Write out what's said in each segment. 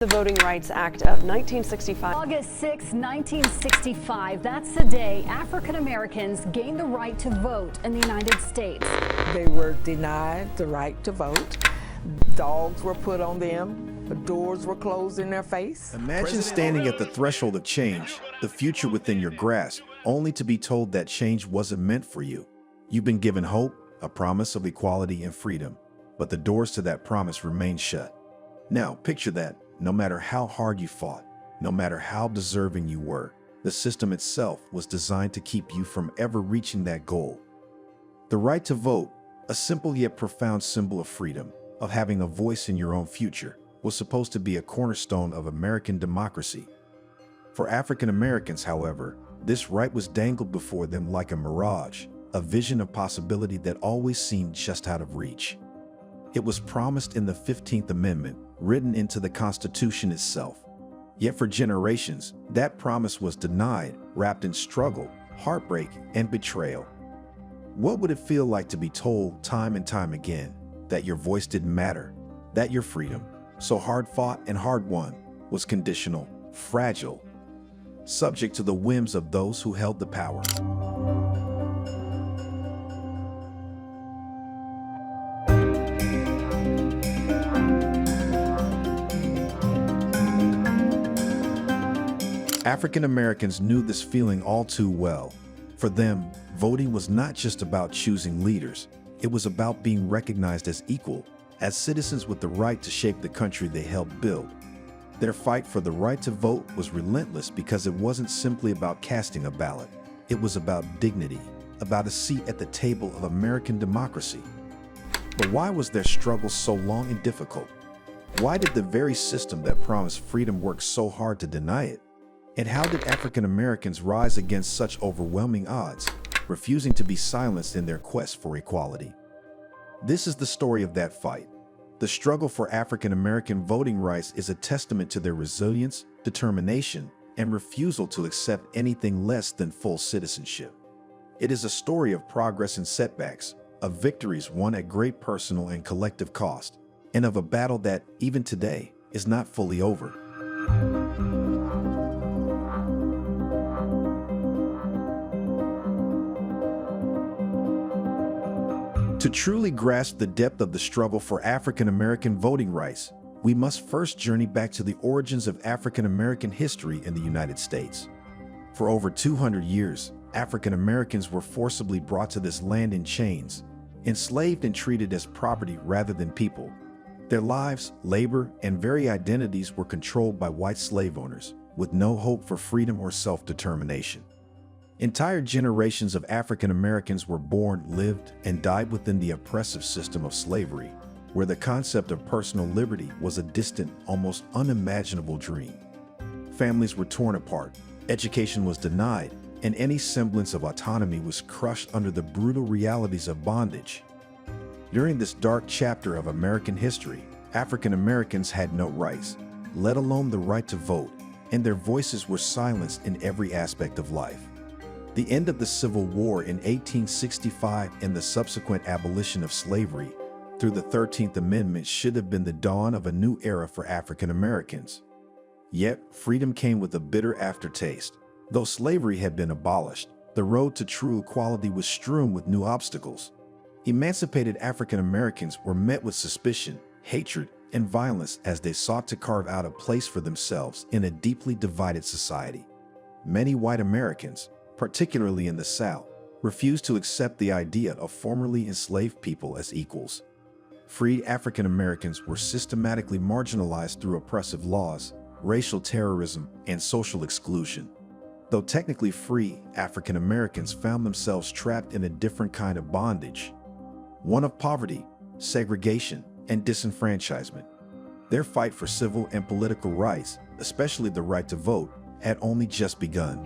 The Voting Rights Act of 1965. August 6, 1965. That's the day African Americans gained the right to vote in the United States. They were denied the right to vote. Dogs were put on them. The doors were closed in their face. Imagine standing at the threshold of change, the future within your grasp, only to be told that change wasn't meant for you. You've been given hope, a promise of equality and freedom, but the doors to that promise remain shut. Now, picture that. No matter how hard you fought, no matter how deserving you were, the system itself was designed to keep you from ever reaching that goal. The right to vote, a simple yet profound symbol of freedom, of having a voice in your own future, was supposed to be a cornerstone of American democracy. For African Americans, however, this right was dangled before them like a mirage, a vision of possibility that always seemed just out of reach. It was promised in the 15th Amendment, written into the Constitution itself. Yet for generations, that promise was denied, wrapped in struggle, heartbreak, and betrayal. What would it feel like to be told time and time again that your voice didn't matter, that your freedom, so hard-fought and hard-won, was conditional, fragile, subject to the whims of those who held the power? African Americans knew this feeling all too well. For them, voting was not just about choosing leaders. It was about being recognized as equal, as citizens with the right to shape the country they helped build. Their fight for the right to vote was relentless because it wasn't simply about casting a ballot. It was about dignity, about a seat at the table of American democracy. But why was their struggle so long and difficult? Why did the very system that promised freedom work so hard to deny it? And how did African Americans rise against such overwhelming odds, refusing to be silenced in their quest for equality? This is the story of that fight. The struggle for African American voting rights is a testament to their resilience, determination, and refusal to accept anything less than full citizenship. It is a story of progress and setbacks, of victories won at great personal and collective cost, and of a battle that, even today, is not fully over. To truly grasp the depth of the struggle for African American voting rights, we must first journey back to the origins of African American history in the United States. For over 200 years, African Americans were forcibly brought to this land in chains, enslaved and treated as property rather than people. Their lives, labor, and very identities were controlled by white slave owners, with no hope for freedom or self-determination. Entire generations of African Americans were born, lived, and died within the oppressive system of slavery, where the concept of personal liberty was a distant, almost unimaginable dream. Families were torn apart, education was denied, and any semblance of autonomy was crushed under the brutal realities of bondage. During this dark chapter of American history, African Americans had no rights, let alone the right to vote, and their voices were silenced in every aspect of life. The end of the Civil War in 1865 and the subsequent abolition of slavery through the 13th Amendment should have been the dawn of a new era for African Americans. Yet, freedom came with a bitter aftertaste. Though slavery had been abolished, the road to true equality was strewn with new obstacles. Emancipated African Americans were met with suspicion, hatred, and violence as they sought to carve out a place for themselves in a deeply divided society. Many white Americans, particularly in the South, refused to accept the idea of formerly enslaved people as equals. Freed African Americans were systematically marginalized through oppressive laws, racial terrorism, and social exclusion. Though technically free, African Americans found themselves trapped in a different kind of bondage, one of poverty, segregation, and disenfranchisement. Their fight for civil and political rights, especially the right to vote, had only just begun.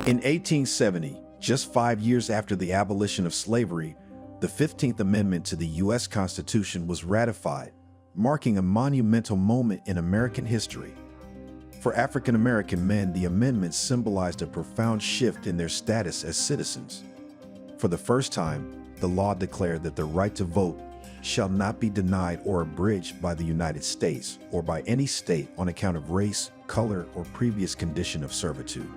In 1870, just 5 years after the abolition of slavery, the 15th Amendment to the U.S. Constitution was ratified, marking a monumental moment in American history. For African American men, the amendment symbolized a profound shift in their status as citizens. For the first time, the law declared that the right to vote shall not be denied or abridged by the United States or by any state on account of race, color, or previous condition of servitude.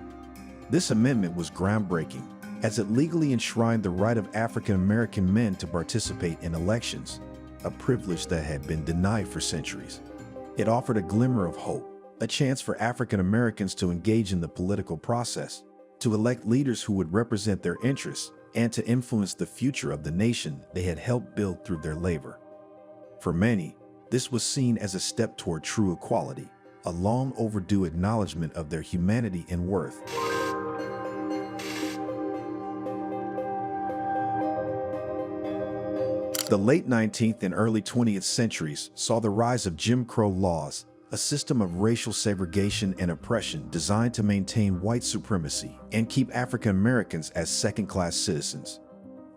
This amendment was groundbreaking, as it legally enshrined the right of African American men to participate in elections, a privilege that had been denied for centuries. It offered a glimmer of hope, a chance for African Americans to engage in the political process, to elect leaders who would represent their interests, and to influence the future of the nation they had helped build through their labor. For many, this was seen as a step toward true equality, a long overdue acknowledgement of their humanity and worth. The late 19th and early 20th centuries saw the rise of Jim Crow laws, a system of racial segregation and oppression designed to maintain white supremacy and keep African Americans as second-class citizens.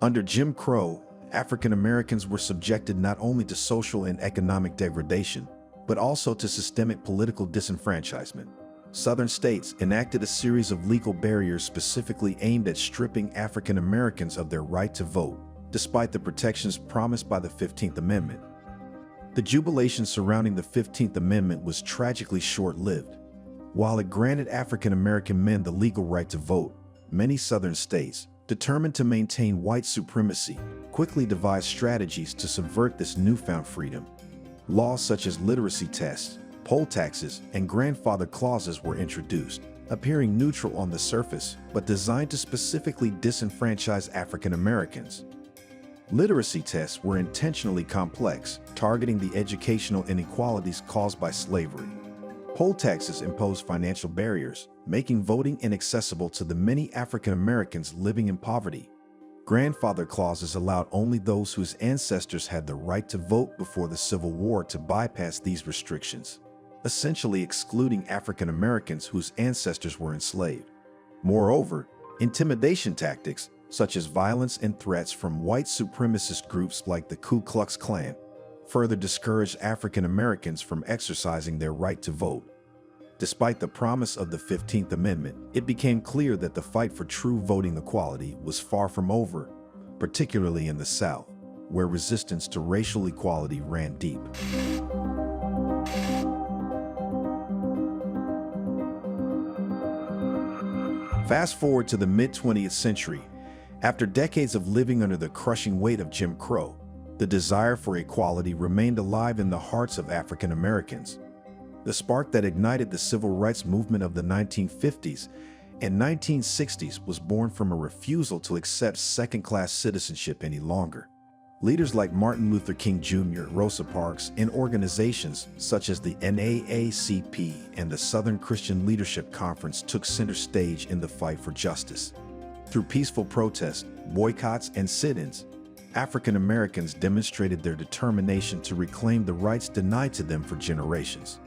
Under Jim Crow, African Americans were subjected not only to social and economic degradation, but also to systemic political disenfranchisement. Southern states enacted a series of legal barriers specifically aimed at stripping African Americans of their right to vote, despite the protections promised by the 15th Amendment. The jubilation surrounding the 15th Amendment was tragically short-lived. While it granted African American men the legal right to vote, many Southern states, determined to maintain white supremacy, quickly devised strategies to subvert this newfound freedom. Laws such as literacy tests, poll taxes, and grandfather clauses were introduced, appearing neutral on the surface, but designed to specifically disenfranchise African Americans. Literacy tests were intentionally complex, targeting the educational inequalities caused by slavery. Poll taxes imposed financial barriers, making voting inaccessible to the many African Americans living in poverty. Grandfather clauses allowed only those whose ancestors had the right to vote before the Civil War to bypass these restrictions, essentially excluding African Americans whose ancestors were enslaved. Moreover, intimidation tactics, such as violence and threats from white supremacist groups like the Ku Klux Klan, further discouraged African Americans from exercising their right to vote. Despite the promise of the 15th Amendment, it became clear that the fight for true voting equality was far from over, particularly in the South, where resistance to racial equality ran deep. Fast forward to the mid-20th century. After decades of living under the crushing weight of Jim Crow, the desire for equality remained alive in the hearts of African Americans. The spark that ignited the civil rights movement of the 1950s and 1960s was born from a refusal to accept second-class citizenship any longer. Leaders like Martin Luther King Jr., Rosa Parks, and organizations such as the NAACP and the Southern Christian Leadership Conference took center stage in the fight for justice. Through peaceful protests, boycotts, and sit-ins, African Americans demonstrated their determination to reclaim the rights denied to them for generations.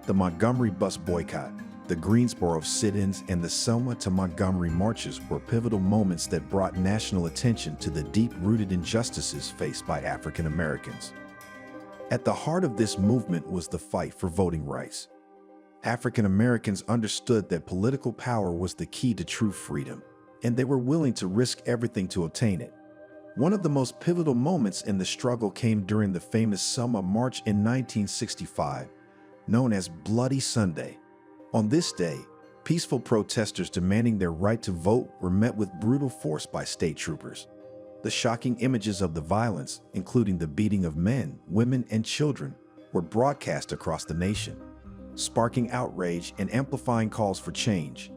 The Montgomery bus boycott, the Greensboro sit-ins, and the Selma to Montgomery marches were pivotal moments that brought national attention to the deep-rooted injustices faced by African Americans. At the heart of this movement was the fight for voting rights. African Americans understood that political power was the key to true freedom, and they were willing to risk everything to obtain it. One of the most pivotal moments in the struggle came during the famous Selma March in 1965, known as Bloody Sunday. On this day, peaceful protesters demanding their right to vote were met with brutal force by state troopers. The shocking images of the violence, including the beating of men, women, and children, were broadcast across the nation, sparking outrage and amplifying calls for change.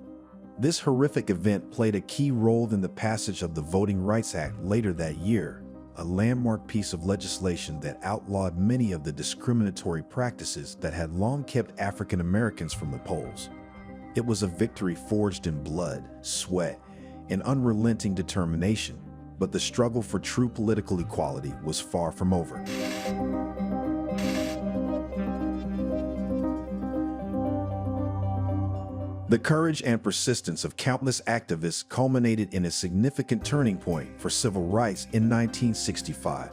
This horrific event played a key role in the passage of the Voting Rights Act later that year, a landmark piece of legislation that outlawed many of the discriminatory practices that had long kept African Americans from the polls. It was a victory forged in blood, sweat, and unrelenting determination, but the struggle for true political equality was far from over. The courage and persistence of countless activists culminated in a significant turning point for civil rights in 1965.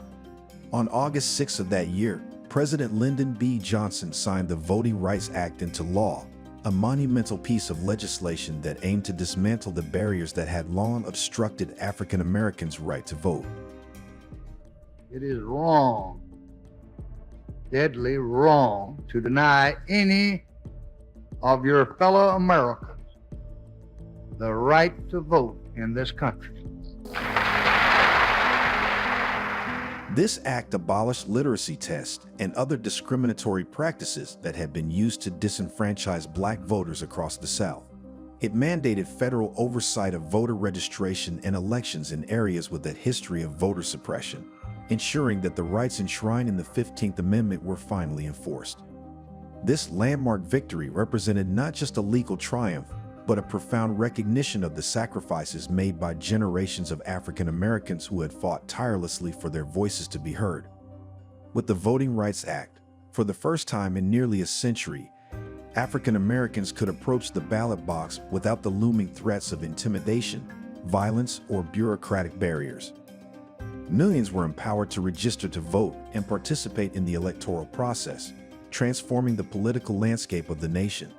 On August 6 of that year, President Lyndon B. Johnson signed the Voting Rights Act into law, a monumental piece of legislation that aimed to dismantle the barriers that had long obstructed African Americans' right to vote. It is wrong, deadly wrong, to deny any of your fellow Americans the right to vote in this country. This act abolished literacy tests and other discriminatory practices that had been used to disenfranchise black voters across the South. It mandated federal oversight of voter registration and elections in areas with a history of voter suppression, ensuring that the rights enshrined in the 15th Amendment were finally enforced. This landmark victory represented not just a legal triumph, but a profound recognition of the sacrifices made by generations of African Americans who had fought tirelessly for their voices to be heard. With the Voting Rights Act, for the first time in nearly a century, African Americans could approach the ballot box without the looming threats of intimidation, violence, or bureaucratic barriers. Millions were empowered to register to vote and participate in the electoral process, transforming the political landscape of the nation.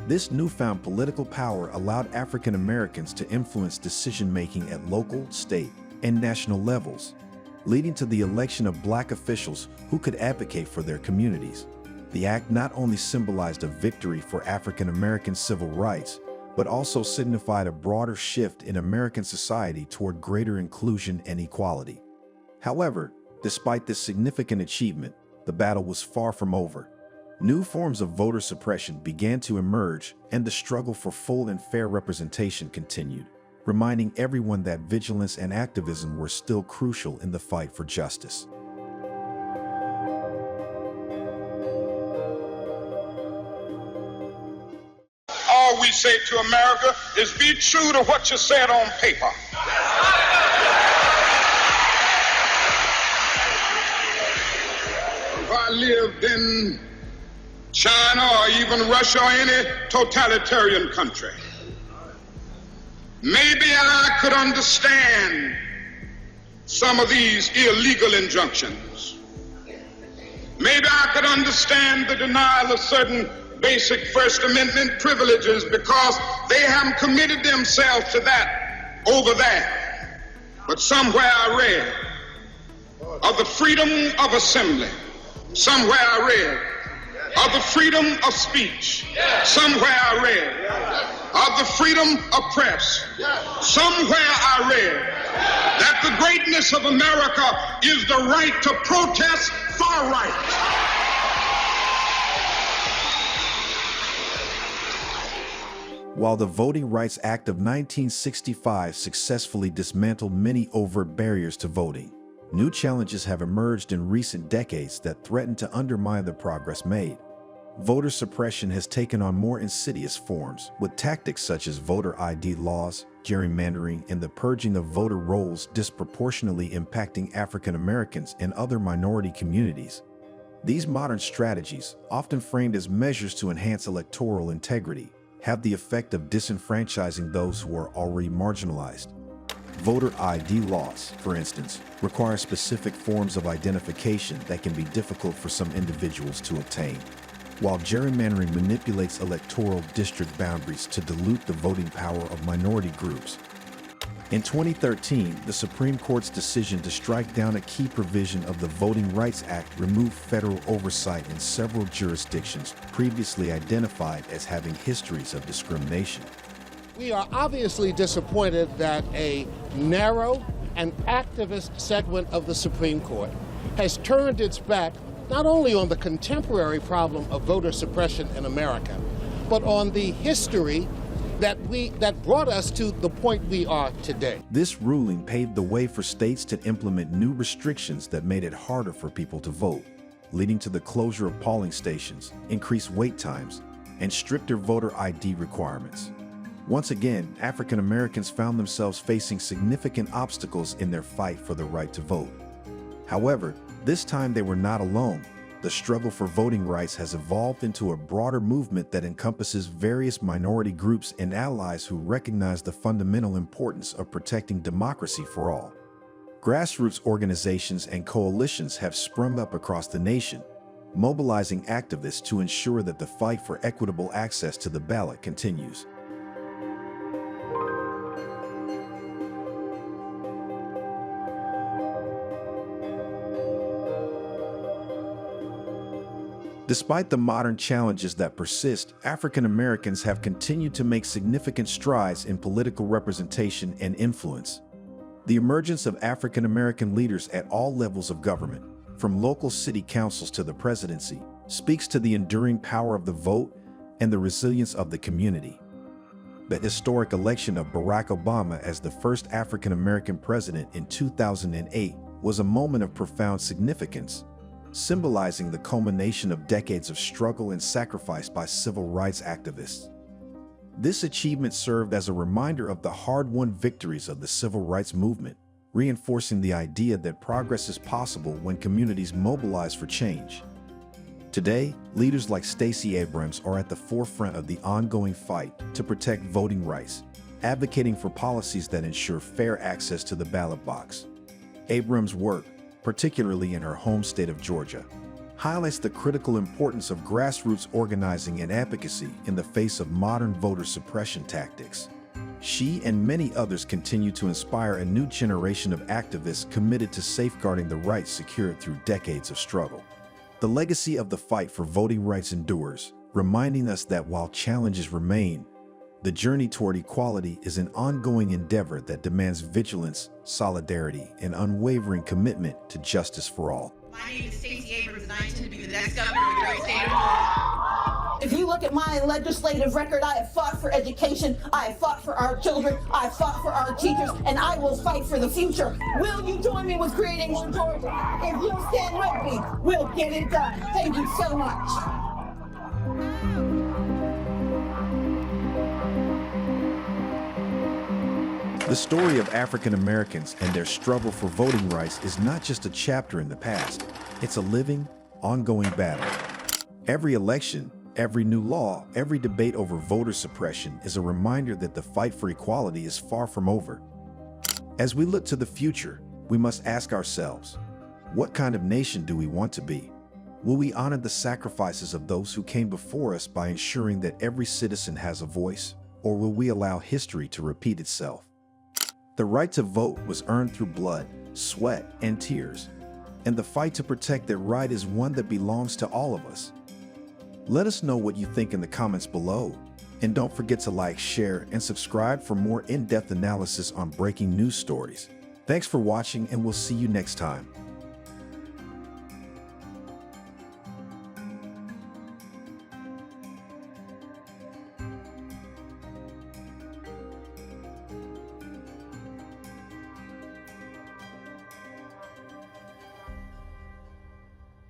This newfound political power allowed African Americans to influence decision-making at local, state, and national levels, leading to the election of black officials who could advocate for their communities. The act not only symbolized a victory for African American civil rights, but also signified a broader shift in American society toward greater inclusion and equality. However, despite this significant achievement, the battle was far from over. New forms of voter suppression began to emerge, and the struggle for full and fair representation continued, reminding everyone that vigilance and activism were still crucial in the fight for justice. All we say to America is be true to what you said on paper. If I lived in China or even Russia or any totalitarian country, maybe I could understand some of these illegal injunctions. Maybe I could understand the denial of certain basic First Amendment privileges because they haven't committed themselves to that over there. But somewhere I read of the freedom of assembly. Somewhere I read of the freedom of speech. Somewhere I read of the freedom of press. Somewhere I read that the greatness of America is the right to protest for right. While the Voting Rights Act of 1965 successfully dismantled many overt barriers to voting, new challenges have emerged in recent decades that threaten to undermine the progress made. Voter suppression has taken on more insidious forms, with tactics such as voter ID laws, gerrymandering, and the purging of voter rolls disproportionately impacting African Americans and other minority communities. These modern strategies, often framed as measures to enhance electoral integrity, have the effect of disenfranchising those who are already marginalized. Voter ID laws, for instance, require specific forms of identification that can be difficult for some individuals to obtain, while gerrymandering manipulates electoral district boundaries to dilute the voting power of minority groups. In 2013, the Supreme Court's decision to strike down a key provision of the Voting Rights Act removed federal oversight in several jurisdictions previously identified as having histories of discrimination. We are obviously disappointed that a narrow and activist segment of the Supreme Court has turned its back not only on the contemporary problem of voter suppression in America, but on the history that brought us to the point we are today. This ruling paved the way for states to implement new restrictions that made it harder for people to vote, leading to the closure of polling stations, increased wait times, and stricter voter ID requirements. Once again, African Americans found themselves facing significant obstacles in their fight for the right to vote. However, this time they were not alone. The struggle for voting rights has evolved into a broader movement that encompasses various minority groups and allies who recognize the fundamental importance of protecting democracy for all. Grassroots organizations and coalitions have sprung up across the nation, mobilizing activists to ensure that the fight for equitable access to the ballot continues. Despite the modern challenges that persist, African Americans have continued to make significant strides in political representation and influence. The emergence of African American leaders at all levels of government, from local city councils to the presidency, speaks to the enduring power of the vote and the resilience of the community. The historic election of Barack Obama as the first African American president in 2008 was a moment of profound significance, symbolizing the culmination of decades of struggle and sacrifice by civil rights activists. This achievement served as a reminder of the hard-won victories of the civil rights movement, reinforcing the idea that progress is possible when communities mobilize for change. Today, leaders like Stacey Abrams are at the forefront of the ongoing fight to protect voting rights, advocating for policies that ensure fair access to the ballot box. Abrams' work, particularly in her home state of Georgia, highlights the critical importance of grassroots organizing and advocacy in the face of modern voter suppression tactics. She and many others continue to inspire a new generation of activists committed to safeguarding the rights secured through decades of struggle. The legacy of the fight for voting rights endures, reminding us that while challenges remain, the journey toward equality is an ongoing endeavor that demands vigilance, solidarity, and unwavering commitment to justice for all. My name is Stacey Abrams, and I intend to be the next governor of the great state of Ohio. If you look at my legislative record, I have fought for education, I have fought for our children, I have fought for our teachers, and I will fight for the future. Will you join me with creating One Georgia? If you stand with me, we'll get it done. Thank you so much. The story of African Americans and their struggle for voting rights is not just a chapter in the past, it's a living, ongoing battle. Every election, every new law, every debate over voter suppression is a reminder that the fight for equality is far from over. As we look to the future, we must ask ourselves, what kind of nation do we want to be? Will we honor the sacrifices of those who came before us by ensuring that every citizen has a voice, or will we allow history to repeat itself? The right to vote was earned through blood, sweat, and tears, and the fight to protect that right is one that belongs to all of us. Let us know what you think in the comments below, and don't forget to like, share, and subscribe for more in-depth analysis on breaking news stories. Thanks for watching, and we'll see you next time.